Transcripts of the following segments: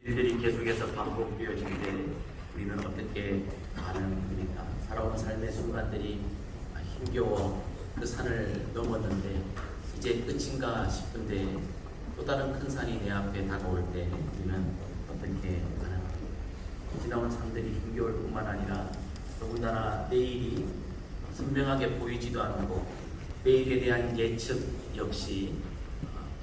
일들이 계속해서 반복되어지는데 우리는 어떻게 반응합니까? 살아온 삶의 순간들이 힘겨워 그 산을 넘었는데 이제 끝인가 싶은데 또 다른 큰 산이 내 앞에 다가올 때 우리는 어떻게 반응합니까? 지나온 삶들이 힘겨울 뿐만 아니라 더군다나 내일이 선명하게 보이지도 않고 내일에 대한 예측 역시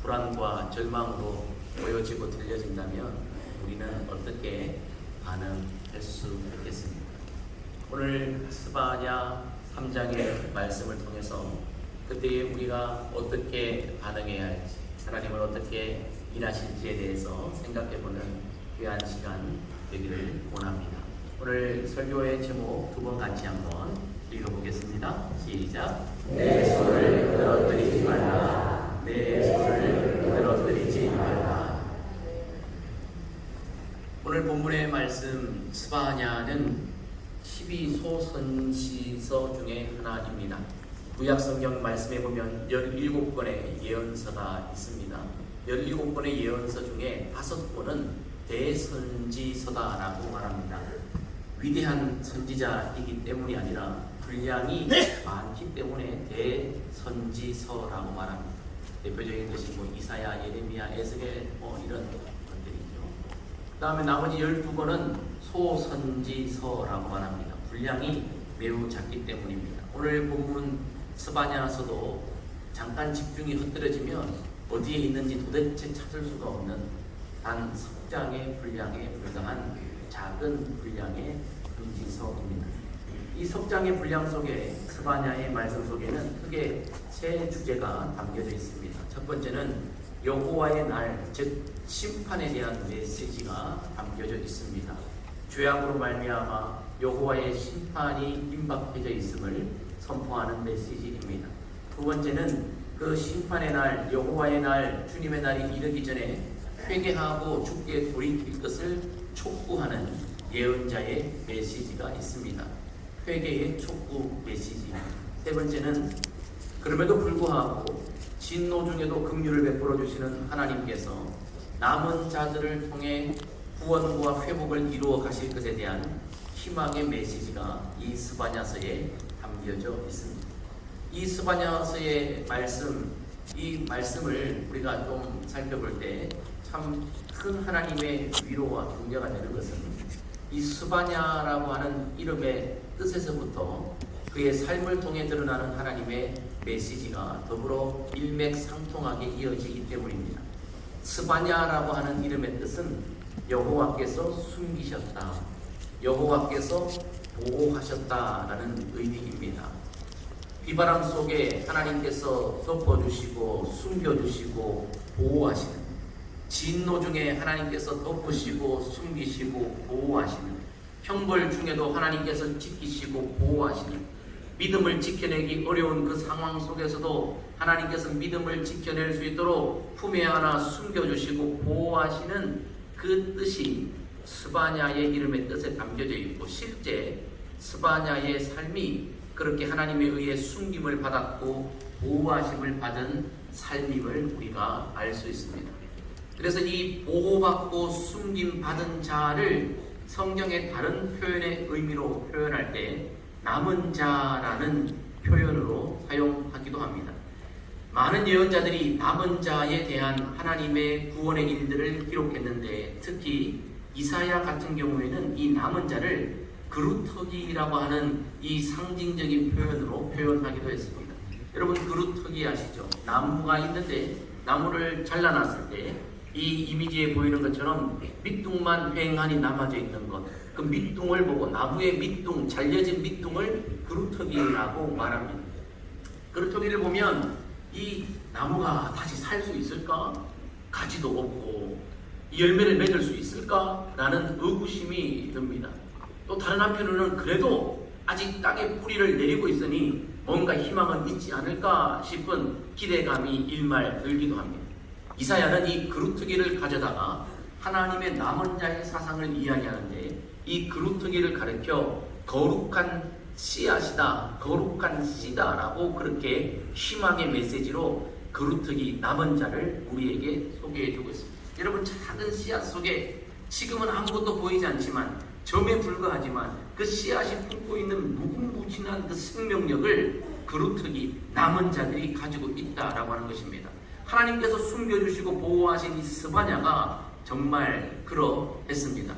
불안과 절망으로 보여지고 들려진다면 우리는 어떻게 반응할 수 있겠습니까? 오늘 스바냐 3장의 말씀을 통해서 그때 우리가 어떻게 반응해야 할지, 하나님을 어떻게 일하실지에 대해서 생각해보는 귀한 시간 되기를 원합니다. 오늘 설교의 제목 두 번 같이 한번 읽어보겠습니다. 시작. 내 손을 떨어뜨리지 말라. 내 손을 떨어뜨리지 말라. 오늘 본문의 말씀 스바냐는 12소선지서 중에 하나입니다. 구약성경 말씀에 보면 17권의 예언서가 있습니다. 17권의 예언서 중에 5권은 대선지서다라고 말합니다. 위대한 선지자이기 때문이 아니라 분량이 많기 때문에 대선지서라고 말합니다. 대표적인 것이 이사야, 예레미야, 에스겔 이런 것들이죠. 그 다음에 나머지 12권은 소선지서라고 말합니다. 분량이 매우 작기 때문입니다. 오늘 본문 스바냐서도 잠깐 집중이 흐트러지면 어디에 있는지 도대체 찾을 수가 없는 단 석장의 분량에 불과한 작은 분량의 선지서입니다. 이 석장의 분량 속에 스바냐의 말씀 속에는 크게 세 주제가 담겨져 있습니다. 첫 번째는 여호와의 날, 즉 심판에 대한 메시지가 담겨져 있습니다. 죄악으로 말미암아 여호와의 심판이 임박해져 있음을 선포하는 메시지입니다. 두 번째는 그 심판의 날, 여호와의 날, 주님의 날이 이르기 전에 회개하고 주께 돌이킬 것을 촉구하는 예언자의 메시지가 있습니다. 회개의 촉구 메시지. 세 번째는 그럼에도 불구하고 진노 중에도 긍휼을 베풀어 주시는 하나님께서 남은 자들을 통해 구원과 회복을 이루어 가실 것에 대한 희망의 메시지가 이 스바냐서에 담겨져 있습니다. 이 스바냐서의 말씀, 이 말씀을 우리가 좀 살펴볼 때 참 큰 하나님의 위로와 격려가 되는 것은 이 스바냐라고 하는 이름의 뜻에서부터 그의 삶을 통해 드러나는 하나님의 메시지가 더불어 일맥상통하게 이어지기 때문입니다. 스바냐라고 하는 이름의 뜻은 여호와께서 숨기셨다, 여호와께서 보호하셨다라는 의미입니다. 비바람 속에 하나님께서 덮어주시고 숨겨주시고 보호하시는, 진노 중에 하나님께서 덮으시고 숨기시고 보호하시는, 형벌 중에도 하나님께서 지키시고 보호하시는, 믿음을 지켜내기 어려운 그 상황 속에서도 하나님께서 믿음을 지켜낼 수 있도록 품에 안아 숨겨주시고 보호하시는 그 뜻이 스바냐의 이름의 뜻에 담겨져 있고, 실제 스바냐의 삶이 그렇게 하나님에 의해 숨김을 받았고 보호하심을 받은 삶임을 우리가 알 수 있습니다. 그래서 이 보호받고 숨김받은 자를 성경의 다른 표현의 의미로 표현할 때 남은 자라는 표현으로 사용하기도 합니다. 많은 예언자들이 남은 자에 대한 하나님의 구원의 일들을 기록했는데 특히 이사야 같은 경우에는 이 남은 자를 그루터기라고 하는 이 상징적인 표현으로 표현하기도 했습니다. 여러분 그루터기 아시죠? 나무가 있는데 나무를 잘라놨을 때 이 이미지에 보이는 것처럼 밑둥만 휑하니 남아져 있는 것, 그 밑둥을 보고 나무의 밑둥, 잘려진 밑둥을 그루터기라고 말합니다. 그루터기를 보면 이 나무가 다시 살 수 있을까? 가지도 없고 열매를 맺을 수 있을까? 라는 의구심이 듭니다. 또 다른 한편으로는 그래도 아직 땅에 뿌리를 내리고 있으니 뭔가 희망은 있지 않을까 싶은 기대감이 일말 들기도 합니다. 이사야는 이 그루터기를 가져다가 하나님의 남은 자의 사상을 이야기하는데 이 그루터기를 가리켜 거룩한 씨앗이다, 거룩한 씨다라고 그렇게 희망의 메시지로 그루터기 남은 자를 우리에게 소개해주고 있습니다. 여러분 작은 씨앗 속에 지금은 아무것도 보이지 않지만 점에 불과하지만 그 씨앗이 품고 있는 무궁무진한 그 생명력을 그루터기 남은 자들이 가지고 있다라고 하는 것입니다. 하나님께서 숨겨주시고 보호하신 이 스바냐가 정말 그러했습니다.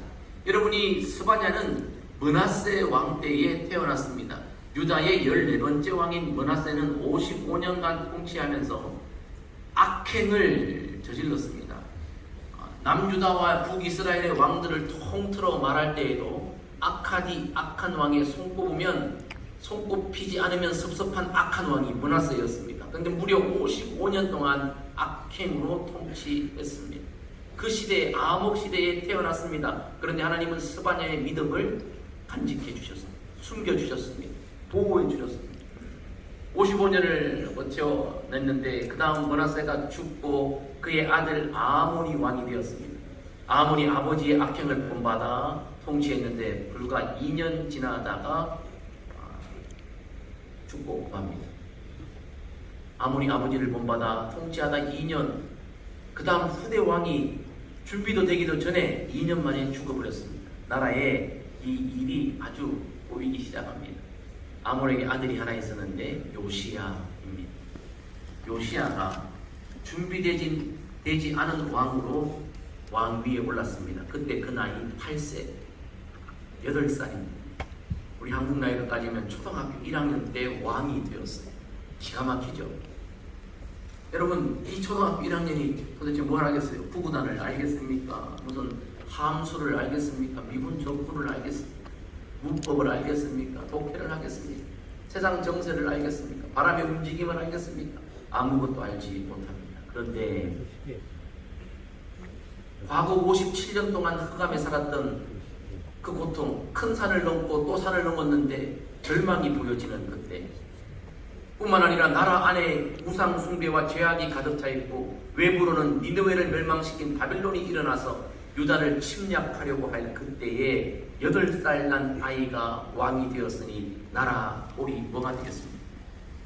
여러분이 스바냐는 므낫세 왕 때에 태어났습니다. 유다의 14번째 왕인 므낫세는 55년간 통치하면서 악행을 저질렀습니다. 남유다와 북이스라엘의 왕들을 통틀어 말할 때에도 악한 왕에 손꼽히지 않으면 섭섭한 악한 왕이 므낫세였습니다. 그런데 무려 55년 동안 악행으로 통치했습니다. 그 시대에 아목 시대에 태어났습니다. 그런데 하나님은 스바냐의 믿음을 간직해 주셨습니다. 숨겨 주셨습니다. 보호해 주셨습니다. 55년을 버텨냈는데 그 다음 므낫세가 죽고 그의 아들 아몬이 왕이 되었습니다. 아몬이 아버지의 악행을 본받아 통치했는데 불과 2년 지나다가 죽고 맙니다. 아몬이 아버지를 본받아 통치하다 2년, 그 다음 후대 왕이 준비도 되기도 전에 2년 만에 죽어버렸습니다. 나라에 이 일이 아주 보이기 시작합니다. 아몬에게 아들이 하나 있었는데 요시야입니다. 요시야가 준비되지 않은 왕으로 왕 위에 올랐습니다. 그때 그 나이 8세, 8살입니다. 우리 한국 나이로 따지면 초등학교 1학년 때 왕이 되었어요. 기가 막히죠? 여러분, 이 초등학교 1학년이 도대체 뭘 알겠어요? 구구단을 알겠습니까? 무슨 함수를 알겠습니까? 미분 적분을 알겠습니까? 문법을 알겠습니까? 독해를 하겠습니까? 세상 정세를 알겠습니까? 바람의 움직임을 알겠습니까? 아무것도 알지 못합니다. 그런데 과거 57년 동안 흑암에 살았던 그 고통, 큰 산을 넘고 또 산을 넘었는데 절망이 보여지는 그때, 뿐만 아니라 나라 안에 우상 숭배와 죄악이 가득 차 있고 외부로는 니느웨를 멸망시킨 바빌론이 일어나서 유다를 침략하려고 할 그때에 8살 난 아이가 왕이 되었으니 나라 꼴이 뭐가 되겠습니까?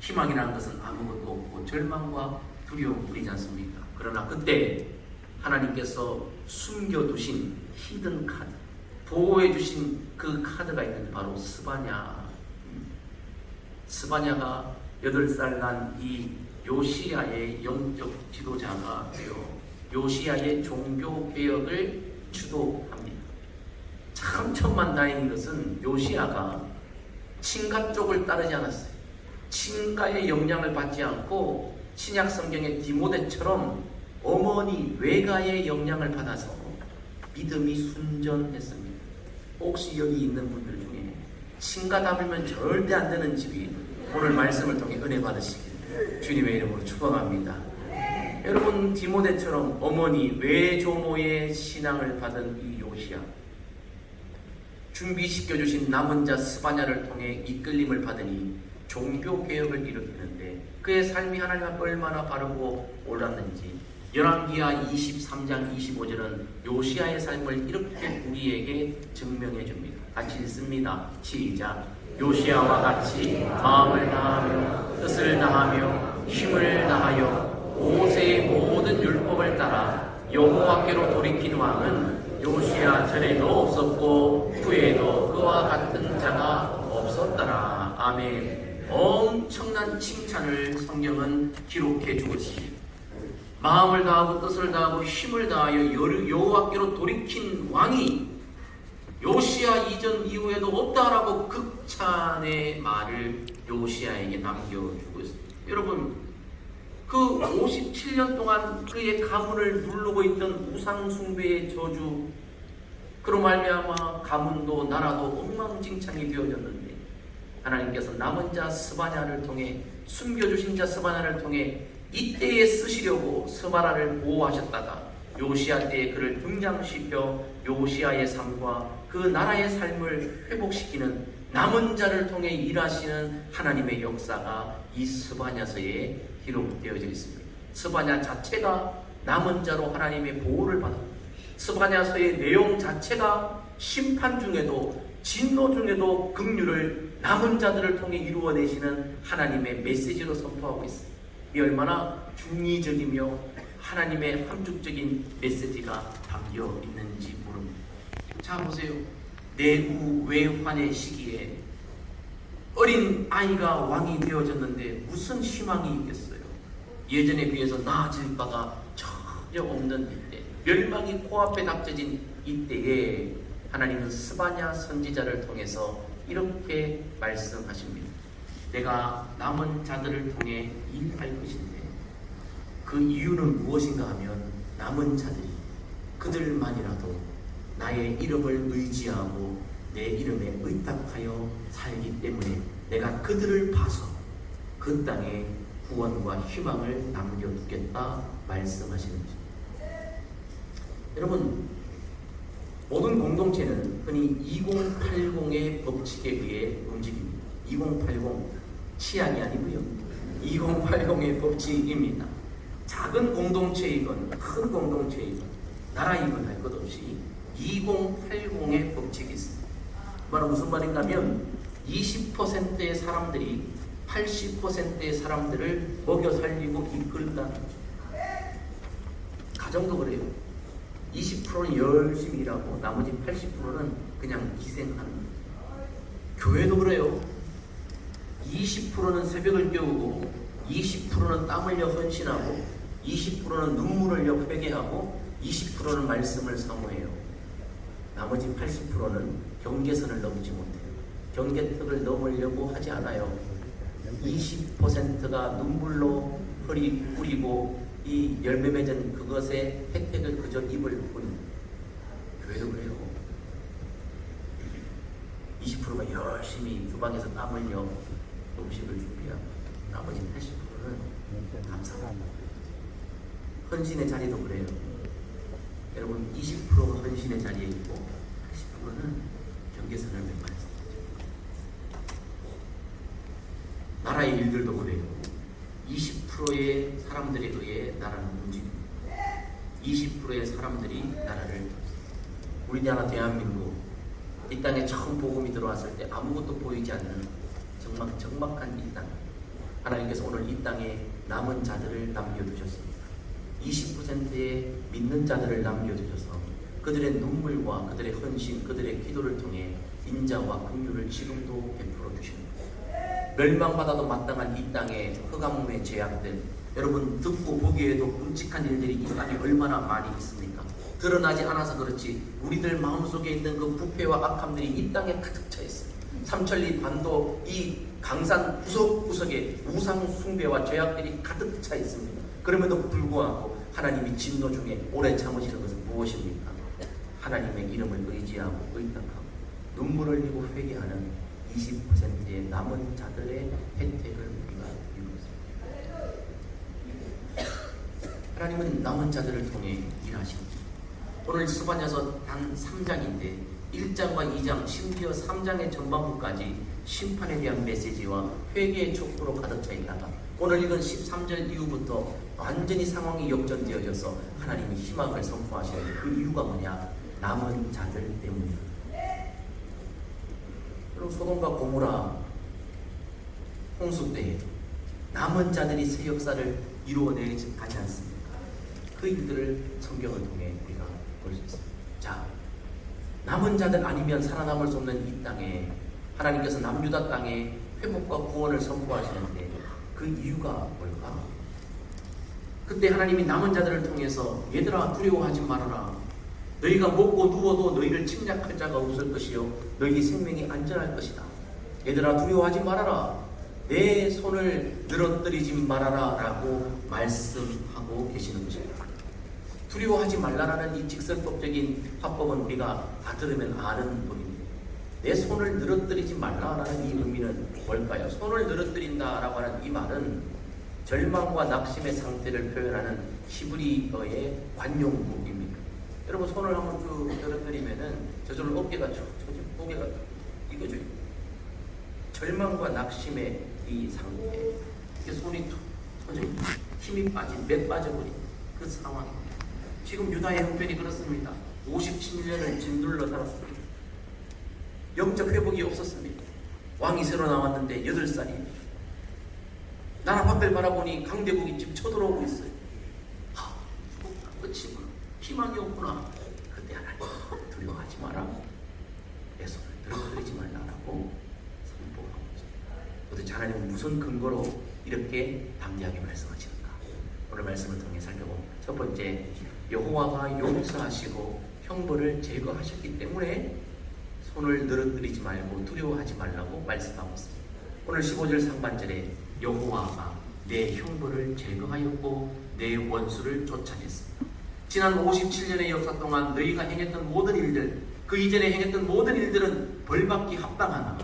희망이라는 것은 아무것도 없고 절망과 두려움뿐이지 않습니까? 그러나 그때 하나님께서 숨겨두신 히든 카드, 보호해주신 그 카드가 있는 바로 스바냐. 스바냐가 8살 난 이 요시야의 영적 지도자가 되어 요시야의 종교개혁을 주도합니다. 참 천만다행인 것은 요시야가 친가 쪽을 따르지 않았어요. 친가의 영향을 받지 않고 신약 성경의 디모데처럼 어머니 외가의 영향을 받아서 믿음이 순전했습니다. 혹시 여기 있는 분들 중에 친가 닮으면 절대 안 되는 집이 오늘 말씀을 통해 은혜 받으시길 주님의 이름으로 축원합니다. 여러분, 디모데처럼 어머니 외조모의 신앙을 받은 이 요시야, 준비시켜주신 남은 자 스바냐를 통해 이끌림을 받으니 종교개혁을 일으키는데 그의 삶이 하나님 앞에 얼마나 바르고 옳았는지 열왕기하 23장 25절은 요시야의 삶을 이렇게 우리에게 증명해 줍니다. 같이 읽습니다. 시작. 요시야와 같이 마음을 다하며 뜻을 다하며 힘을 다하여 모세의 모든 율법을 따라 여호와께로 돌이킨 왕은 요시야 전에도 없었고 후에도 그와 같은 자가 없었더라. 아멘. 엄청난 칭찬을 성경은 기록해 주고 있습니다. 마음을 다하고 뜻을 다하고 힘을 다하여 여호와께로 돌이킨 왕이 요시야 이전 이후에도 없다라고 극찬의 말을 요시야에게 남겨주고 있습니다. 여러분, 그 57년 동안 그의 가문을 누르고 있던 우상숭배의 저주, 그로 말미암아 가문도 나라도 엉망진창이 되어졌는데 하나님께서 남은 자 스바냐를 통해, 숨겨주신 자 스바냐를 통해 이때에 쓰시려고 스바냐를 보호하셨다가 요시야 때에 그를 등장시켜 요시야의 삶과 그 나라의 삶을 회복시키는 남은 자를 통해 일하시는 하나님의 역사가 이 스바냐서에 기록되어져 있습니다. 스바냐 자체가 남은 자로 하나님의 보호를 받았고, 스바냐서의 내용 자체가 심판 중에도 진노 중에도 긍휼을 남은 자들을 통해 이루어내시는 하나님의 메시지로 선포하고 있습니다. 이 얼마나 중의적이며 하나님의 함축적인 메시지가 담겨 있는지 모릅니다. 자 보세요. 내후 외환의 시기에 어린 아이가 왕이 되어졌는데 무슨 희망이 있겠어요? 예전에 비해서 나아질 바가 전혀 없는 이때, 멸망이 코앞에 닥쳐진 이때에 하나님은 스바냐 선지자를 통해서 이렇게 말씀하십니다. 내가 남은 자들을 통해 일할 것인데, 그 이유는 무엇인가 하면 남은 자들이 그들만이라도 나의 이름을 의지하고 내 이름에 의탁하여 살기 때문에 내가 그들을 봐서 그 땅에 구원과 희망을 남겨두겠다 말씀하시는 것입니다. 여러분, 모든 공동체는 흔히 2080의 법칙에 의해 움직입니다. 2080 치안이 아니고요, 2080의 법칙입니다. 작은 공동체이건 큰 공동체이건 나라이건 할 것 없이 2080의 법칙이 있습니다. 말은 무슨 말인가 하면 20%의 사람들이 80%의 사람들을 먹여 살리고 이끌다는 거죠. 가정도 그래요. 20%는 열심히 일하고 나머지 80%는 그냥 희생하는 거예요. 교회도 그래요. 20%는 새벽을 깨우고 20%는 땀 흘려 헌신하고 20%는 눈물 흘려 회개하고 20%는 말씀을 사모해요. 나머지 80%는 경계선을 넘지 못해요. 경계턱을 넘으려고 하지 않아요. 20%가 눈물로 뿌리고 이 열매 맺은 그것의 혜택을 그저 입을 뿐. 교회도 그래요. 20%가 열심히 주방에서 땀 흘려 음식을 준비하고 나머지 80%는 감사합니다. 헌신의 자리도 그래요. 여러분, 20%가 헌신의 자리에 있고 80%는 경계선을 맺고 있습니다. 나라의 일들도 그래요. 20%의 사람들에 의해 나라는 움직입니다. 20%의 사람들이 나라를, 우리나라 대한민국 이 땅에 처음 복음이 들어왔을 때 아무것도 보이지 않는 적막한 이 땅, 하나님께서 오늘 이 땅에 남은 자들을 남겨두셨습니다. 20%의 믿는 자들을 남겨두셔서 그들의 눈물과 그들의 헌신, 그들의 기도를 통해 인자와 긍휼을 지금도 베풀어 주십니다. 멸망받아도 마땅한 이 땅에 흑암에 제약된, 여러분 듣고 보기에도 끔찍한 일들이 이 땅에 얼마나 많이 있습니까? 드러나지 않아서 그렇지 우리들 마음속에 있는 그 부패와 악함들이 이 땅에 가득 차 있어요. 삼천리 반도 이 강산 구석구석에 우상 숭배와 죄악들이 가득 차 있습니다. 그럼에도 불구하고 하나님이 진노 중에 오래 참으시는 것은 무엇입니까? 하나님의 이름을 의지하고 의탁하고 눈물을 흘리고 회개하는 20%의 남은 자들의 혜택을 우리가 이루었습니다. 하나님은 남은 자들을 통해 일하십니다. 오늘 스바냐서 단 3장인데 1장과 2장, 심지어 3장의 전반부까지 심판에 대한 메시지와 회개의 촉구로 가득 차 있다가 오늘 읽은 13절 이후부터 완전히 상황이 역전되어져서 하나님이 희망을 선포하시는데 그 이유가 뭐냐? 남은 자들 때문입니다. 그리고 소돔과 고모라 홍수 때에도 남은 자들이 새 역사를 이루어내지 가지 않습니까? 그 일들을 성경을 통해 우리가 볼 수 있습니다. 자, 남은 자들 아니면 살아남을 수 없는 이 땅에 하나님께서 남유다 땅에 회복과 구원을 선포하시는데 그 이유가 뭘까? 그때 하나님이 남은 자들을 통해서 얘들아 두려워하지 말아라. 너희가 먹고 누워도 너희를 침략할 자가 없을 것이요 너희 생명이 안전할 것이다. 얘들아 두려워하지 말아라. 내 손을 늘어뜨리지 말아라 라고 말씀하고 계시는 것입니다. 두려워하지 말라라는 이 직설법적인 화법은 우리가 다 들으면 아는 법입니다. 내 손을 늘어뜨리지 말라라는 이 의미는 뭘까요? 손을 늘어뜨린다라고 하는 이 말은 절망과 낙심의 상태를 표현하는 히브리어의 관용구입니다. 여러분 손을 한번 쭉 늘어뜨리면은 저절로 어깨가 고개가 이거죠. 절망과 낙심의 이 상태, 이게 손이 터져 힘이 빠진, 몇 빠져버린 그 상황입니다. 지금 유다의 형편이 그렇습니다. 57년을 짓눌러 살았습니다. 영적 회복이 없었습니다. 왕이 새로 나왔는데 8살입니다. 나라 밖을 바라보니 강대국이 지금 쳐들어오고 있어요. 끝이구나. 희망이 없구나. 그때 하나님 두려워하지 마라. 하나님은 무슨 근거로 이렇게 담대하게 말씀하시는가? 오늘 말씀을 통해 살펴보면 첫 번째, 여호와가 용서하시고 형벌을 제거하셨기 때문에 손을 늘어뜨리지 말고 두려워하지 말라고 말씀하고 있습니다. 오늘 15절 상반절에 여호와가 내 형벌을 제거하였고 내 원수를 쫓아냈습니다. 지난 57년의 역사 동안 너희가 행했던 모든 일들, 그 이전에 행했던 모든 일들은 벌받기 합당하나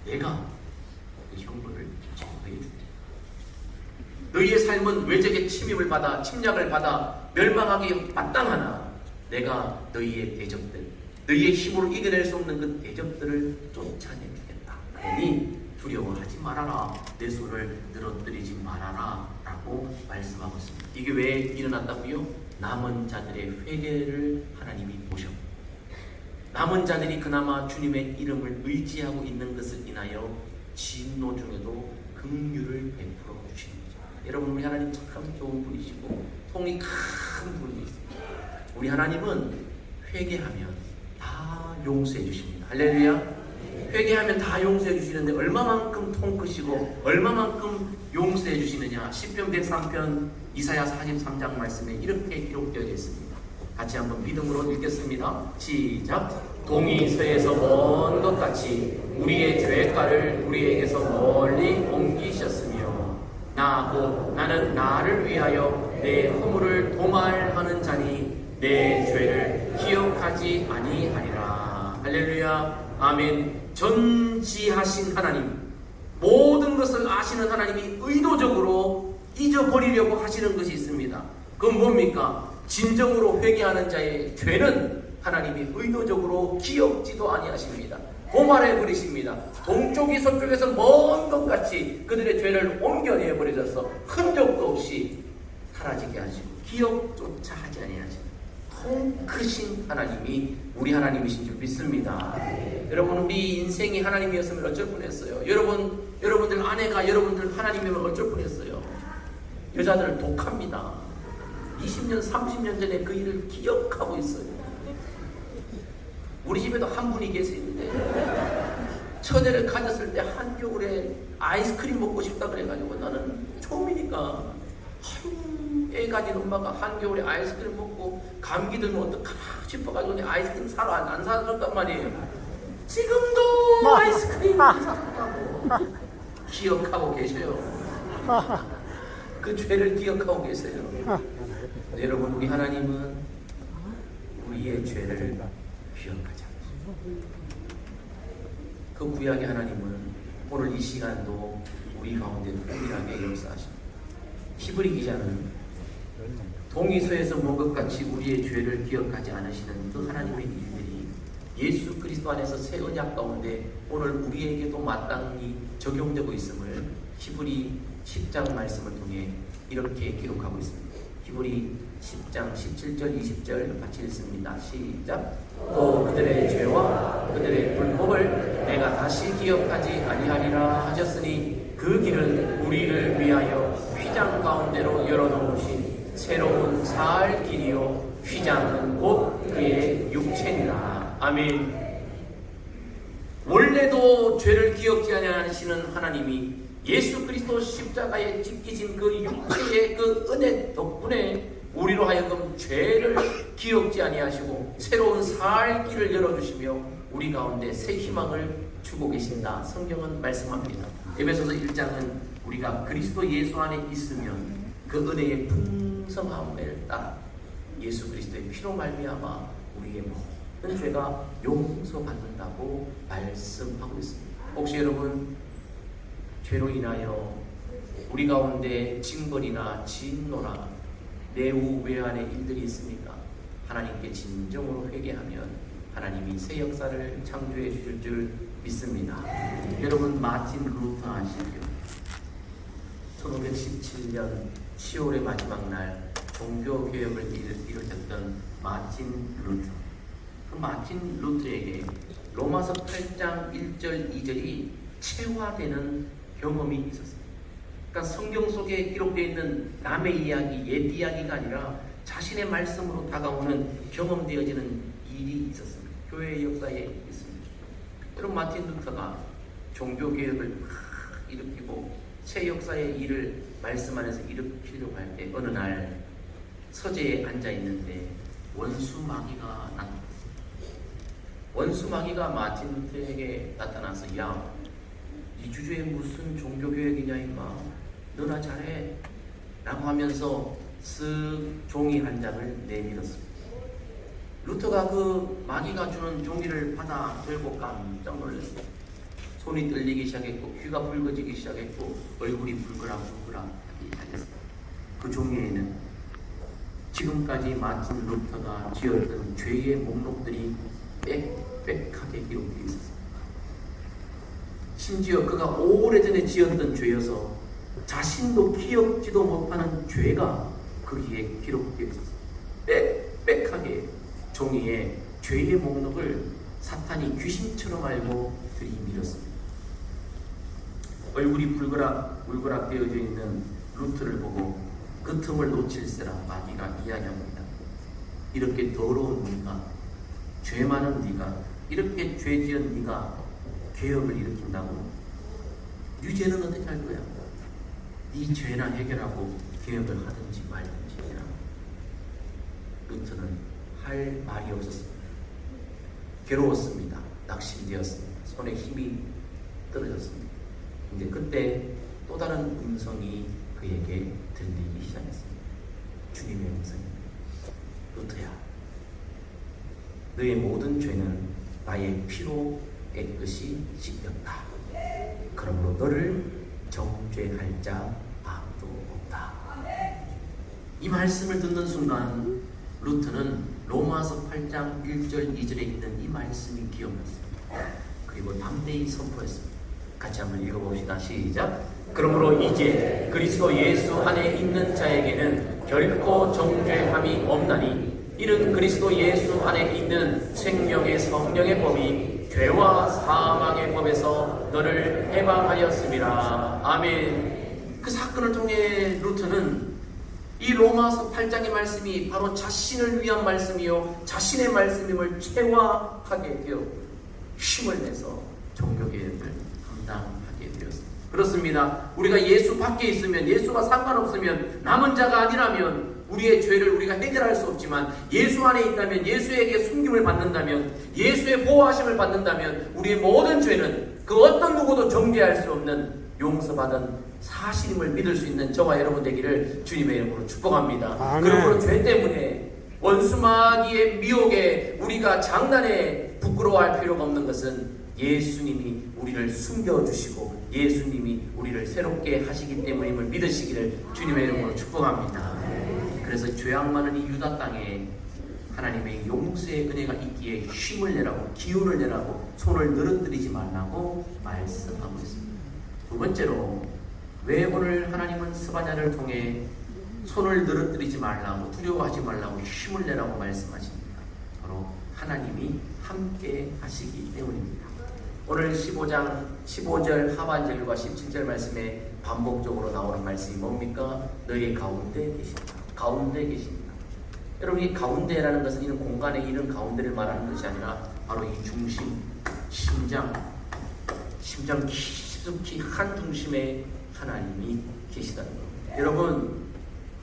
내가 그 형벌을 제거해 줄게. 너희의 삶은 외적의 침입을 받아 침략을 받아 멸망하기 마땅하나 내가 너희의 대적들, 너희의 힘으로 이겨낼 수 없는 그 대적들을 쫓아내주겠다. 그러니 두려워하지 말아라. 내 손을 늘어뜨리지 말아라 라고 말씀하고 있습니다. 이게 왜 일어났다고요? 남은 자들의 회개를 하나님이 보셨고, 남은 자들이 그나마 주님의 이름을 의지하고 있는 것을 인하여 진노 중에도 긍휼을 베풀어 주십니다. 여러분, 우리 하나님 참 좋은 분이시고 통이 큰 분이 있습니다. 우리 하나님은 회개하면 다 용서해 주십니다. 할렐루야. 회개하면 다 용서해 주시는데 얼마만큼 통 크시고 얼마만큼 용서해 주시느냐. 시편 103편 이사야 43장 말씀에 이렇게 기록되어 있습니다. 같이 한번 믿음으로 읽겠습니다. 시작. 동이 서에서 먼 것 같이 우리의 죄가를 우리에게서 멀리 옮기셨으며 나는 나를 위하여 내 허물을 도말하는 자니 내 죄를 기억하지 아니하리라. 할렐루야. 아멘. 전지하신 하나님, 모든 것을 아시는 하나님이 의도적으로 잊어버리려고 하시는 것이 있습니다. 그건 뭡니까? 진정으로 회개하는 자의 죄는 하나님이 의도적으로 기억지도 아니하십니다. 고말해 버리십니다. 동쪽이 서쪽에서 먼 것 같이 그들의 죄를 옮겨내 버리셔서 흔적도 없이 사라지게 하시고 기억조차 하지 아니하시는 통 크신 하나님이 우리 하나님이신 줄 믿습니다. 여러분, 우리 인생이 하나님이었으면 어쩔 뻔했어요. 여러분들 아내가 여러분들 하나님이면 어쩔 뻔했어요. 여자들은 독합니다. 20년 30년 전에 그 일을 기억하고 있어요. 우리 집에도 한 분이 계시는데 처제를 가졌을 때 한겨울에 아이스크림 먹고 싶다 그래가지고 나는 처음이니까 애 가진 엄마가 한겨울에 아이스크림 먹고 감기 들면 어떡하나 싶어가지고 내 아이스크림 사러 안 사줬단 말이에요. 지금도 아이스크림 사준다고 기억하고 계셔요. 그 죄를 기억하고 계세요. 여러분, 우리 하나님은 우리의 죄를 기억하지 않으십니다. 그 구약의 하나님은 오늘 이 시간도 우리 가운데 동일하게 역사하십니다. 히브리 기자는 동이서에서 먼 것 같이 우리의 죄를 기억하지 않으시는 그 하나님의 일들이 예수 그리스도 안에서 새 언약 가운데 오늘 우리에게도 마땅히 적용되고 있음을 히브리 10장 말씀을 통해 이렇게 기록하고 있습니다. 히브리 10장 17절 20절 같이 읽습니다. 시작. 또 그들의 죄와 그들의 불법을 내가 다시 기억하지 아니하리라 하셨으니 그 길은 우리를 위하여 휘장 가운데로 열어놓으신 새로운 살 길이요 휘장은 곧 그의 육체니라. 아멘. 원래도 죄를 기억지 아니하시는 하나님이 예수 그리스도 십자가에 찢기신 그 육체의 그 은혜 덕분에 우리로 하여금 죄를 기억지 아니하시고 새로운 살 길을 열어주시며 우리 가운데 새 희망을 주고 계신다. 성경은 말씀합니다. 에베소서 1장은 우리가 그리스도 예수 안에 있으면 그 은혜의 풍성함을 따라 예수 그리스도의 피로 말미암아 우리의 모든 죄가 용서받는다고 말씀하고 있습니다. 혹시 여러분 죄로 인하여 우리 가운데 징벌이나 진노나 내후 외환의 일들이 있습니까? 하나님께 진정으로 회개하면 하나님이 새 역사를 창조해 주실 줄 믿습니다. 여러분, 마틴 루터 아시죠? 1517년 10월의 마지막 날 종교개혁을 이루셨던 마틴 루터. 그 마틴 루터에게 로마서 8장 1절 2절이 체화되는 경험이 있었습니다. 그러니까 성경 속에 기록되어 있는 남의 이야기, 옛 이야기가 아니라 자신의 말씀으로 다가오는 경험되어지는 일이 있었습니다. 교회의 역사에 있습니다. 여러분, 마틴 루터가 종교개혁을 일으키고 새 역사의 일을 말씀안에서 일으키려고 할 때 어느 날 서재에 앉아 있는데 원수 마귀가 나타났어요. 원수 마귀가 마틴 루터에게 나타나서 야, 이 주제에 무슨 종교교육이냐 임마, 너나 잘해 라고 하면서 쓱 종이 한 장을 내밀었습니다. 루터가 그 마귀가 주는 종이를 받아 들고 깜짝 놀랐어요. 손이 떨리기 시작했고 귀가 붉어지기 시작했고 얼굴이 불그락불그락 하기 시작했어요. 그 종이에는 지금까지 마틴 루터가 지었던 죄의 목록들이 빽빽하게 기록되어 있었어요. 심지어 그가 오래전에 지었던 죄여서 자신도 기억지도 못하는 죄가 거기에 기록되어 있었어요. 빽빽하게 종이에 죄의 목록을 사탄이 귀신처럼 알고 들이밀었습니다. 얼굴이 울그락 되어져 있는 루터를 보고 그 틈을 놓칠세라 마귀가 이야기합니다. 이렇게 더러운 네가, 죄 많은 네가, 이렇게 죄 지은 네가 개혁을 일으킨다고? 네 죄는 어떻게 할 거야? 네 죄나 해결하고 개혁을 하든지 말든지 해라. 루터는 할 말이 없었습니다. 괴로웠습니다. 낙심되었습니다. 손에 힘이 떨어졌습니다. 근데 그때 또 다른 음성이 그에게 들리기 시작했습니다. 주님의 음성입니다. 루터야, 너의 모든 죄는 나의 피로 깨끗이 씻겼다. 그러므로 너를 정죄할 자 아무도 없다. 이 말씀을 듣는 순간 루터는 로마서 8장 1절 2절에 있는 이 말씀이 기억났습니다. 그리고 담대히 선포했습니다. 같이 한번 읽어봅시다. 시작. 그러므로 이제 그리스도 예수 안에 있는 자에게는 결코 정죄함이 없나니 이는 그리스도 예수 안에 있는 생명의 성령의 법이 죄와 사망의 법에서 너를 해방하였음이라. 아멘. 그 사건을 통해 루터는 이 로마서 8장의 말씀이 바로 자신을 위한 말씀이요 자신의 말씀임을 체화하게 되어 힘을 내서 종교개혁을 감당하게 되었습니다. 그렇습니다. 우리가 예수 밖에 있으면, 예수가 상관없으면, 남은 자가 아니라면 우리의 죄를 우리가 해결할 수 없지만 예수 안에 있다면, 예수에게 숨김을 받는다면, 예수의 보호하심을 받는다면 우리의 모든 죄는 그 어떤 누구도 정죄할 수 없는 용서받은 사실임을 믿을 수 있는 저와 여러분 되기를 주님의 이름으로 축복합니다. 아멘. 그러므로 죄 때문에 원수마귀의 미혹에 우리가 장난에 부끄러워할 필요가 없는 것은 예수님이 우리를 숨겨주시고 예수님이 우리를 새롭게 하시기 때문임을 믿으시기를 주님의 이름으로 축복합니다. 그래서 죄악 많은 이 유다 땅에 하나님의 용서의 은혜가 있기에 힘을 내라고, 기운을 내라고, 손을 늘어뜨리지 말라고 말씀하고 있습니다. 두 번째로, 왜 오늘 하나님은 스바냐를 통해 손을 늘어뜨리지 말라고, 두려워하지 말라고, 힘을 내라고 말씀하십니까? 바로 하나님이 함께 하시기 때문입니다. 오늘 15장 15절 하반절과 17절 말씀에 반복적으로 나오는 말씀이 뭡니까? 너희 가운데 계십니다. 가운데 계십니다. 여러분, 이 가운데라는 것은 이런 공간에 이런 가운데를 말하는 것이 아니라 바로 이 중심, 심장 깊숙이 한 중심에 하나님이 계시다는 겁니다. 여러분,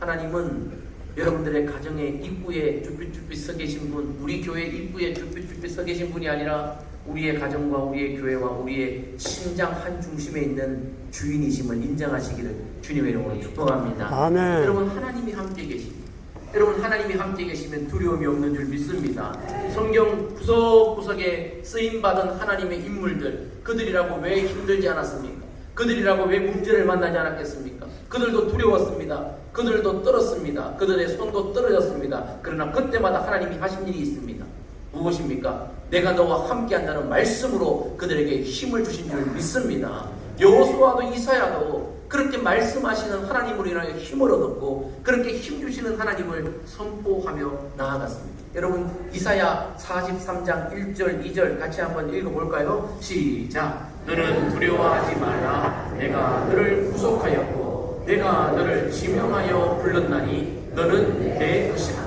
하나님은 여러분들의 가정의 입구에 쭈삣쭈삣 서 계신 분, 우리 교회 입구에 쭈삣쭈삣 서 계신 분이 아니라 우리의 가정과 우리의 교회와 우리의 심장 한 중심에 있는 주인이심을 인정하시기를 주님의 이름으로 축복합니다. 아멘. 여러분, 하나님이 함께 계십니다. 여러분, 하나님이 함께 계시면 두려움이 없는 줄 믿습니다. 성경 구석구석에 쓰임받은 하나님의 인물들, 그들이라고 왜 힘들지 않았습니까? 그들이라고 왜 문제를 만나지 않았겠습니까? 그들도 두려웠습니다. 그들도 떨었습니다. 그들의 손도 떨어졌습니다. 그러나 그때마다 하나님이 하신 일이 있습니다. 무엇입니까? 내가 너와 함께한다는 말씀으로 그들에게 힘을 주신 줄 믿습니다. 여호수아도 이사야도 그렇게 말씀하시는 하나님으로 인하여 힘을 얻었고 그렇게 힘주시는 하나님을 선포하며 나아갔습니다. 여러분, 이사야 43장 1절 2절 같이 한번 읽어볼까요? 시작. 너는 두려워하지 말라. 내가 너를 구속하였고 내가 너를 지명하여 불렀나니 너는 내 것이다.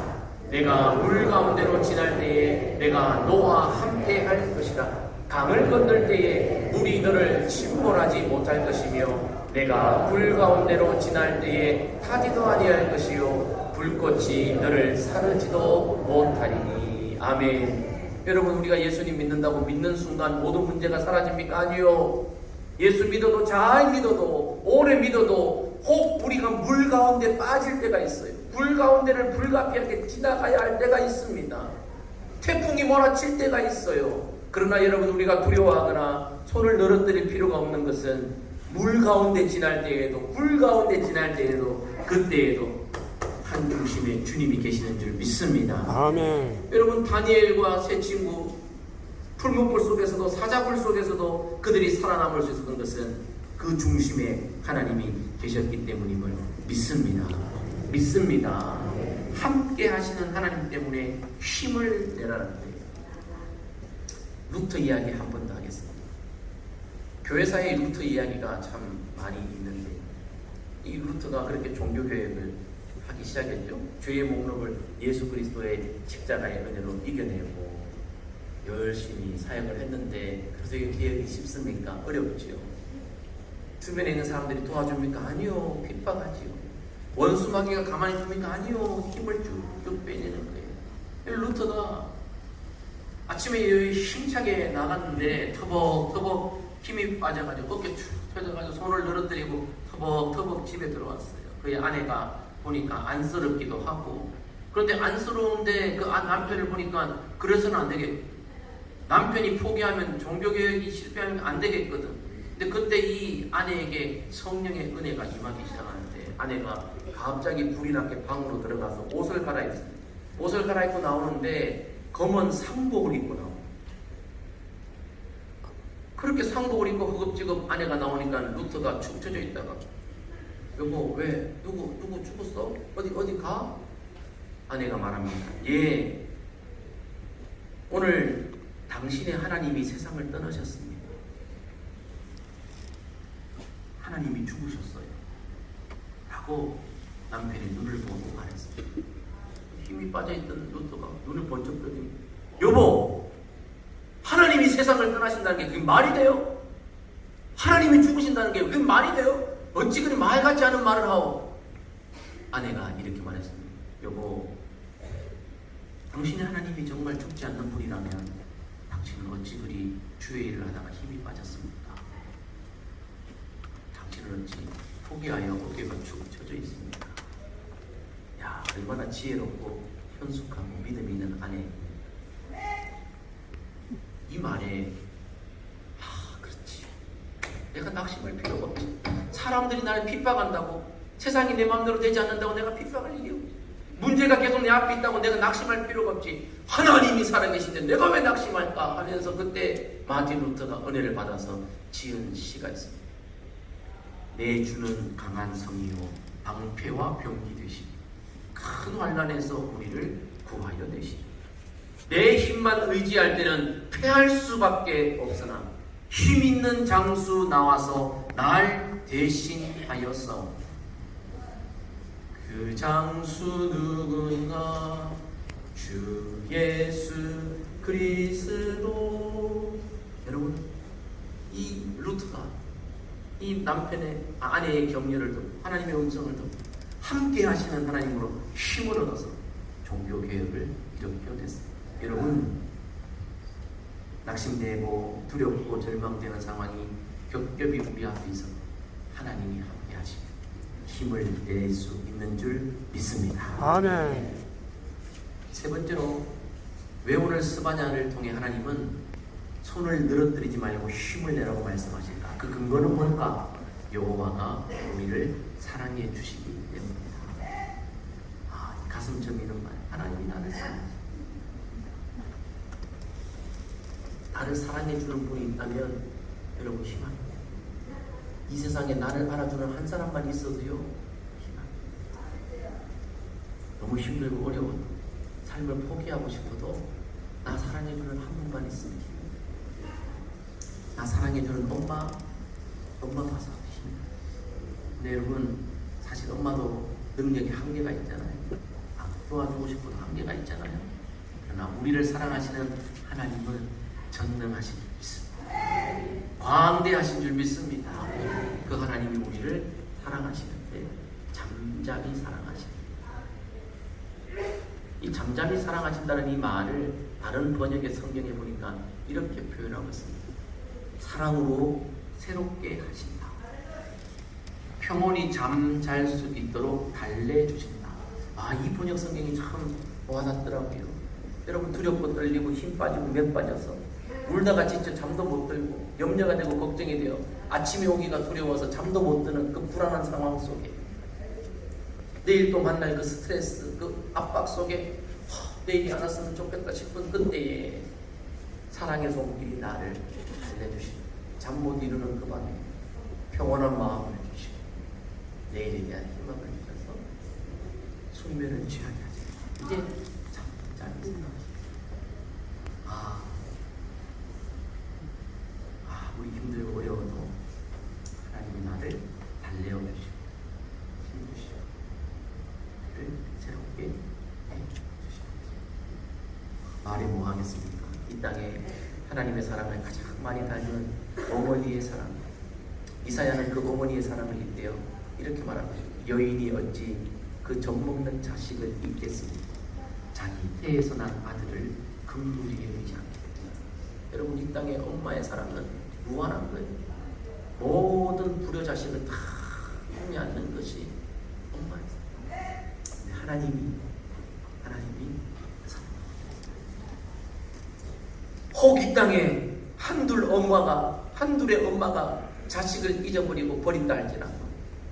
내가 물 가운데로 지날 때에 내가 너와 함께 할 것이다. 강을 건널 때에 물이 너를 침몰하지 못할 것이며 내가 불 가운데로 지날 때에 타지도 아니할 것이요 불꽃이 너를 사르지도 못하리니. 아멘. 여러분, 우리가 예수님 믿는다고 믿는 순간 모든 문제가 사라집니까? 아니요. 예수 믿어도, 잘 믿어도, 오래 믿어도 혹 우리가 물 가운데 빠질 때가 있어요. 불 가운데를 불가피하게 지나가야 할 때가 있습니다. 태풍이 몰아칠 때가 있어요. 그러나 여러분, 우리가 두려워하거나 손을 늘어뜨릴 필요가 없는 것은 물 가운데 지날 때에도, 불 가운데 지날 때에도, 그때에도 한 중심에 주님이 계시는 줄 믿습니다. 아멘. 여러분, 다니엘과 세 친구 풀무불 속에서도, 사자굴 속에서도 그들이 살아남을 수 있었던 것은 그 중심에 하나님이 계셨기 때문임을 믿습니다. 믿습니다. 함께 하시는 하나님 때문에 힘을 내라는 거예요. 루터 이야기 한 번 더 하겠습니다. 교회사의 루터 이야기가 참 많이 있는데, 이 루터가 그렇게 종교개혁을 하기 시작했죠. 죄의 목록을 예수 그리스도의 십자가의 은혜로 이겨내고 열심히 사역을 했는데, 그래서 이 개혁이 쉽습니까? 어렵지요. 주변에 있는 사람들이 도와줍니까? 아니요. 핍박하지요. 원수 마귀가 가만히 둡니까? 아니요. 힘을 쭉쭉 빼내는 거예요. 루터가 아침에 힘차게 나갔는데 터벅터벅 힘이 빠져가지고 어깨 쭉 펴져가지고 손을 늘어뜨리고 터벅터벅 집에 들어왔어요. 그의 아내가 보니까 안쓰럽기도 하고, 그런데 안쓰러운데 그 남편을 보니까 그래서는 안 되겠고, 남편이 포기하면 종교개혁이 실패하면 안 되겠거든. 근데 그때 이 아내에게 성령의 은혜가 임하기 시작하는데, 아내가 갑자기 불이 나게 방으로 들어가서 옷을 갈아입습니다. 옷을 갈아입고 나오는데 검은 상복을 입고 나옵니다. 그렇게 상복을 입고 허겁지겁 아내가 나오니까 루터가 축 처져 있다가, 여보, 왜? 누구 죽었어? 어디 가? 아내가 말합니다. 예, 오늘 당신의 하나님이 세상을 떠나셨습니다. 하나님이 죽으셨어요. 라고 남편이 눈을 보고 말했습니다. 힘이 빠져있던 루터가 눈을 번쩍 뜨더니, 여보, 하나님이 세상을 떠나신다는 게 그게 말이 돼요? 하나님이 죽으신다는 게 그게 말이 돼요? 어찌 그리 말 같지 않은 말을 하오? 아내가 이렇게 말했습니다. 여보, 당신의 하나님이 정말 죽지 않는 분이라면 당신은 어찌 그리 주의 일을 하다가 힘이 빠졌습니까? 당신은 어찌 포기하여 어깨가 축 처져 있습니까? 야, 얼마나 지혜롭고 현숙하고 믿음이 있는 아내. 이 말에, 그렇지, 내가 낙심할 필요가 없지. 사람들이 나를 핍박한다고, 세상이 내 마음대로 되지 않는다고 내가 핍박할 일이 없지. 문제가 계속 내 앞에 있다고 내가 낙심할 필요가 없지. 하나님이 살아계신데 내가 왜 낙심할까 하면서 그때 마틴 루터가 은혜를 받아서 지은 시가 있습니다. 내 주는 강한 성이요 방패와 병기 되시니 큰 환난에서 우리를 구하여 내시니, 내 힘만 의지할 때는 패할 수밖에 없으나 힘 있는 장수 나와서 날 대신하였어. 그 장수 누군가? 주 예수 그리스도. 여러분, 이 루트가 이 남편의 아내의 격려를 듣고 하나님의 음성을 듣고 함께 하시는 하나님으로 힘을 얻어서 종교개혁을 일으켜냈습니다. 여러분, 낙심되고 두렵고 절망되는 상황이 겹겹이 우리 앞에 있어 하나님이 함께 하시고 힘을 낼 수 있는 줄 믿습니다. 아멘. 세 번째로, 왜 오늘 스바냐를 통해 하나님은 손을 늘어뜨리지 말고 힘을 내라고 말씀하실까? 그 근거는 뭘까? 여호와가 우리를 사랑해 주시기 때문입니다. 가슴 저미는 말, 하나님이 나를 사랑해 주는 분이 있다면 여러분 희망입니다. 이 세상에 나를 알아주는 한 사람만 있어도요 희망입니다. 너무 힘들고 어려운 삶을 포기하고 싶어도 나 사랑해주는 한 분만 있으면 힘들어요. 나 사랑해주는 엄마가 봐서 힘들어요. 근데 여러분, 사실 엄마도 능력이 한계가 있잖아요. 도와주고 싶어도 한계가 있잖아요. 그러나 우리를 사랑하시는 하나님은 전능하신 줄 믿습니다. 광대하신 줄 믿습니다. 그 하나님이 우리를 사랑하시는데 잠잠히 사랑하십니다. 이 잠잠히 사랑하신다는 이 말을 다른 번역의 성경에 보니까 이렇게 표현하고 있습니다. 사랑으로 새롭게 하신다. 평온히 잠잘 수 있도록 달래주신다. 이 번역 성경이 참 와닿더라고요. 여러분, 두렵고 떨리고 힘 빠지고 맥 빠져서 울다가 진짜 잠도 못 들고 염려가 되고 걱정이 돼요. 아침에 오기가 두려워서 잠도 못 드는 그 불안한 상황 속에, 내일 또 만날 그 스트레스, 그 압박 속에 내일이 안 왔으면 좋겠다 싶은 그때에 사랑의 손길이 나를 달래주시고 잠 못 이루는 그 밤에 평온한 마음을 주시고 내일에 대한 희망을 주셔서 숙면을 취하게 하세요. 이게 잠잠히 생각하십니다. 우리 힘들고 어려워도 하나님이 나를 달래어 주시고 힘주시고 나를 새롭게 해주시고. 말이 뭐 하겠습니까? 이 땅에 하나님의 사랑을 가장 많이 다루는 어머니의 사랑. 이사야는 그 어머니의 사랑을 잇대어 이렇게 말합니다. 여인이 어찌 그 젖먹는 자식을 잊겠습니까? 자기 태에서 난 아들을 긍휼히 여기지 않겠다. 여러분, 이 땅의 엄마의 사랑은 무한한 거예요. 모든 불효 자식을 다 품에 안는 것이 엄마의 사랑. 하나님이 혹 이 땅에 한둘의 엄마가 자식을 잊어버리고 버린다 할지라도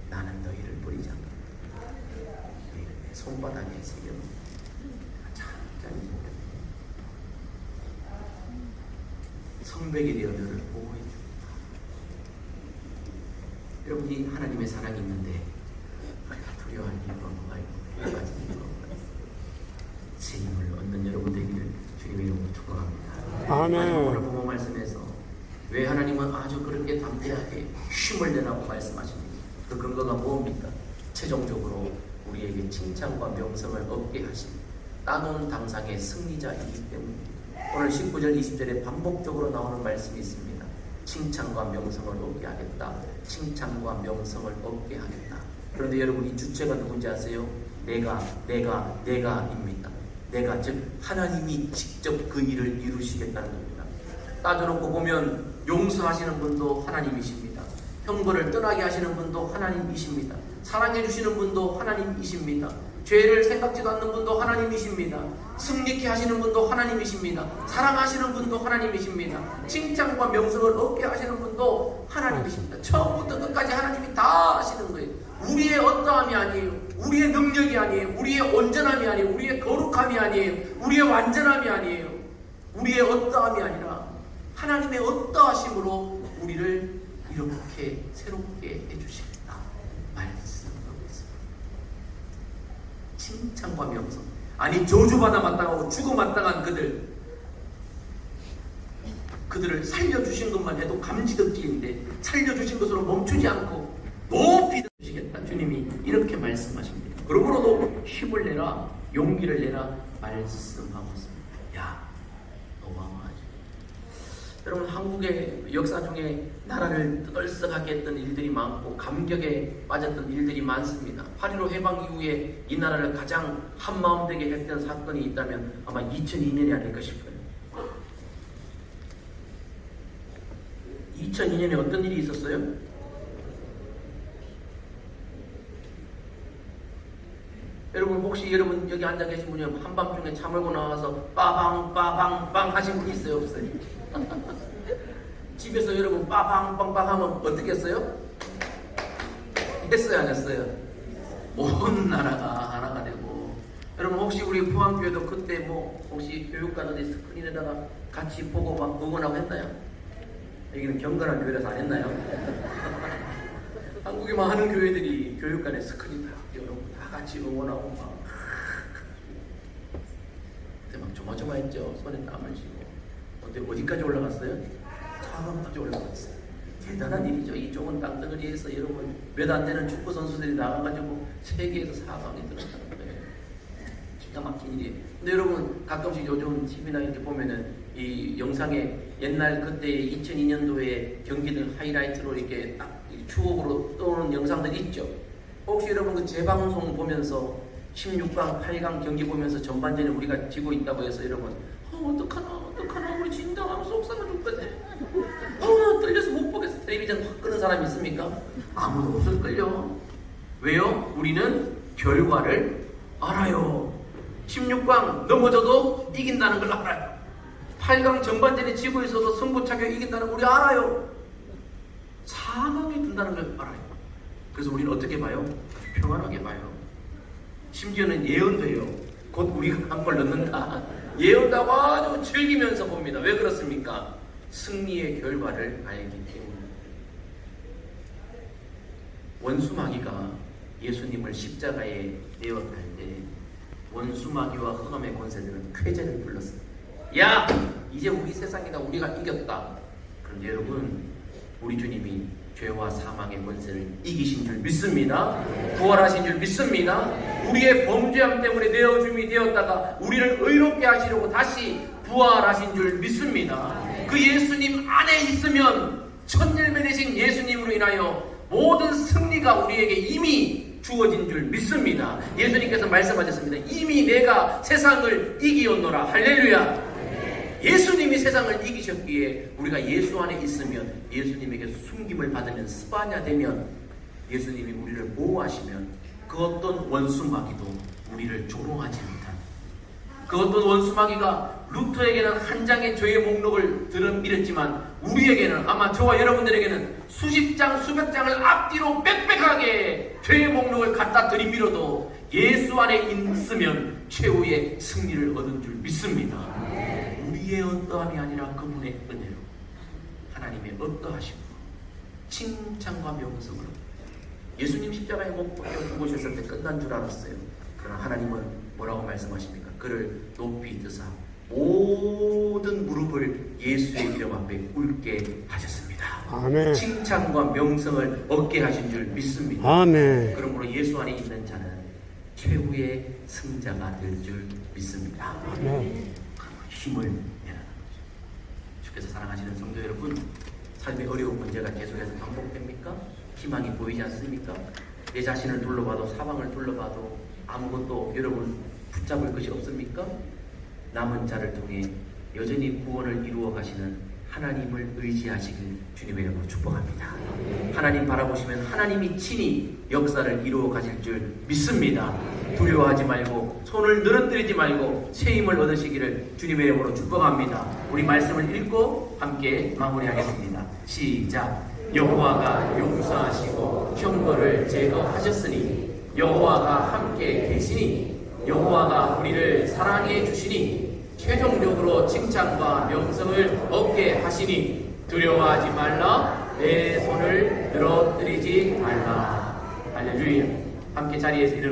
나는 너희를 버리지 않겠다. 너희를 내 손바닥에 새겨놓고 잠잠히 성백이 되어 너를 보호해 줍니다. 여러분이 하나님의 사랑이 있는데 우리가 두려워할 이유가 뭐가 있고 해가지 이유가 뭐가 있어요. 새 힘을 얻는 여러분 되기를 주님의 이름으로 축복합니다. 아멘. 오늘 본문 말씀에서 왜 하나님은 아주 그렇게 담대하게 힘을 내라고 말씀하십니까? 그 근거가 뭡니까? 최종적으로 우리에게 칭찬과 명성을 얻게 하신 따놓은 당상의 승리자이기 때문입니다. 오늘 19절 20절에 반복적으로 나오는 말씀이 있습니다. 칭찬과 명성을 얻게 하겠다. 칭찬과 명성을 얻게 하겠다. 그런데 여러분, 이 주체가 누군지 아세요? 내가입니다. 내가, 즉 하나님이 직접 그 일을 이루시겠다는 겁니다. 따져놓고 보면 용서하시는 분도 하나님이십니다. 형벌을 떠나게 하시는 분도 하나님이십니다. 사랑해 주시는 분도 하나님이십니다. 죄를 생각지도 않는 분도 하나님이십니다. 승리케 하시는 분도 하나님이십니다. 사랑하시는 분도 하나님이십니다. 칭찬과 명성을 얻게 하시는 분도 하나님이십니다. 처음부터 끝까지 하나님이 다 하시는 거예요. 우리의 어떠함이 아니에요. 우리의 능력이 아니에요. 우리의 온전함이 아니에요. 우리의 거룩함이 아니에요. 우리의 완전함이 아니에요. 우리의 어떠함이 아니라 하나님의 어떠하심으로 우리를 이렇게 새롭게 해주시겠다 말씀하고 있습니다. 칭찬과 명성. 아니, 저주받아 마땅하고 죽어 마땅한 그들을 살려주신 것만 해도 감지덕지인데 살려주신 것으로 멈추지 않고 높이 드시겠다. 주님이 이렇게 말씀하십니다. 그러므로도 힘을 내라, 용기를 내라 말씀하고 있습니다. 야, 어마어마하죠. 여러분, 한국의 역사 중에 나라를 떠들썩하게 했던 일들이 많고 감격에 빠졌던 일들이 많습니다. 8.15 해방 이후에 이 나라를 가장 한마음되게 했던 사건이 있다면 아마 2002년이 아닐까 싶어요. 2002년에 어떤 일이 있었어요? 여러분, 혹시 여러분 여기 앉아 계신 분이 한밤중에 잠을고 나와서 빠방빠방빵 하신 분 있어요? 없어요? 집에서 여러분 빠방빵빵 하면 어떻게 했어요? 했어요? 안 했어요? 온 나라가 하나가 되고. 여러분, 혹시 우리 포항교회도 그때 혹시 교육관들이 스크린에다가 같이 보고 막 응원하고 했나요? 여기는 경건한 교회라서 안 했나요? 한국에만 하는 교회들이 교육관에 스크린 여러분 다 같이 응원하고 그때 막 조마조마했죠. 손에 땀을 쥐고. 어디까지 올라갔어요? 4강까지 올라갔어요. 대단한 일이죠. 이 좁은 땅덩어리에서 여러분 몇 안 되는 축구 선수들이 나가가지고 세계에서 4강에 들어가는 거예요. 기가 막힌 일이에요. 근데 여러분 가끔씩 요즘 TV나 이렇게 보면은 이 영상에 옛날 그때 2002년도에 경기들 하이라이트로 이렇게 딱 추억으로 떠오르는 영상들이 있죠. 혹시 여러분 그 재방송 보면서 16강, 8강 경기 보면서 전반전에 우리가 지고 있다고 해서 여러분 어떡하나 우리 진다 하면서 속상해 죽겠네. 떨려서 못 보겠어. 텔레비전 확 끄는 사람 있습니까? 아무도 없을걸요. 왜요? 우리는 결과를 알아요. 16강 넘어져도 이긴다는 걸 알아요. 8강 전반전에 지고 있어도 승부차기로 이긴다는 걸 우리 알아요. 4강에 든다는 걸 알아요. 그래서 우리는 어떻게 봐요? 아주 평안하게 봐요. 심지어는 예언돼요. 곧 우리가 한 골 넣는다. 예언다고 아주 즐기면서 봅니다. 왜 그렇습니까? 승리의 결과를 알기 때문에. 원수마귀가 예수님을 십자가에 내어갈 때 원수마귀와 흑암의 권세들은 쾌재를 불렀어요. 야! 이제 우리 세상이다. 우리가 이겼다. 그런데 여러분, 우리 주님이 죄와 사망의 권세를 이기신 줄 믿습니다. 부활하신 줄 믿습니다. 우리의 범죄함 때문에 내어줌이 되었다가 우리를 의롭게 하시려고 다시 부활하신 줄 믿습니다. 그 예수님 안에 있으면 천일배 되신 예수님으로 인하여 모든 승리가 우리에게 이미 주어진 줄 믿습니다. 예수님께서 말씀하셨습니다. 이미 내가 세상을 이기었노라. 할렐루야. 예수님이 세상을 이기셨기에 우리가 예수 안에 있으면, 예수님에게 숨김을 받으면, 스바냐 되면, 예수님이 우리를 보호하시면 그 어떤 원수마귀도 우리를 조롱하지 못한, 그 어떤 원수마귀가 루터에게는 한 장의 죄의 목록을 들어밀었지만 우리에게는, 아마 저와 여러분들에게는 수십 장 수백 장을 앞뒤로 빽빽하게 죄의 목록을 갖다 들이밀어도 예수 안에 있으면 최후의 승리를 얻은 줄 믿습니다. 우리의 어떠함이 아니라 그분의 은혜로, 하나님의 어떠하심으로, 칭찬과 명성으로. 예수님 십자가에 못 박혀 죽으셨을 때 끝난 줄 알았어요. 그러나 하나님은 뭐라고 말씀하십니까? 그를 높이 드사 모든 무릎을 예수의 이름 앞에 꿇게 하셨습니다. 아멘. 칭찬과 명성을 얻게 하신 줄 믿습니다. 아멘. 그러므로 예수 안에 있는 자는 최후의 승자가 될 줄 믿습니다. 아멘. 힘을 내는 거죠. 주께서 사랑하시는 성도 여러분, 삶의 어려운 문제가 계속해서 반복됩니까? 희망이 보이지 않습니까? 내 자신을 둘러봐도, 사방을 둘러봐도 아무것도 여러분 붙잡을 것이 없습니까? 남은 자를 통해 여전히 구원을 이루어 가시는 하나님을 의지하시길 주님의 이름으로 축복합니다. 하나님 바라보시면 하나님이 친히 역사를 이루어 가실 줄 믿습니다. 두려워하지 말고, 손을 늘어뜨리지 말고 새 힘을 얻으시기를 주님의 이름으로 축복합니다. 우리 말씀을 읽고 함께 마무리하겠습니다. 시작. 여호와가 용서하시고 형벌을 제거하셨으니 여호와가 함께 계시니 여호와가 우리를 사랑해 주시니 최종적으로 칭찬과 명성을 얻게 하시니 두려워하지 말라. 내 손을 늘어뜨리지 말라. 할렐루야. 함께 자리에서 일어나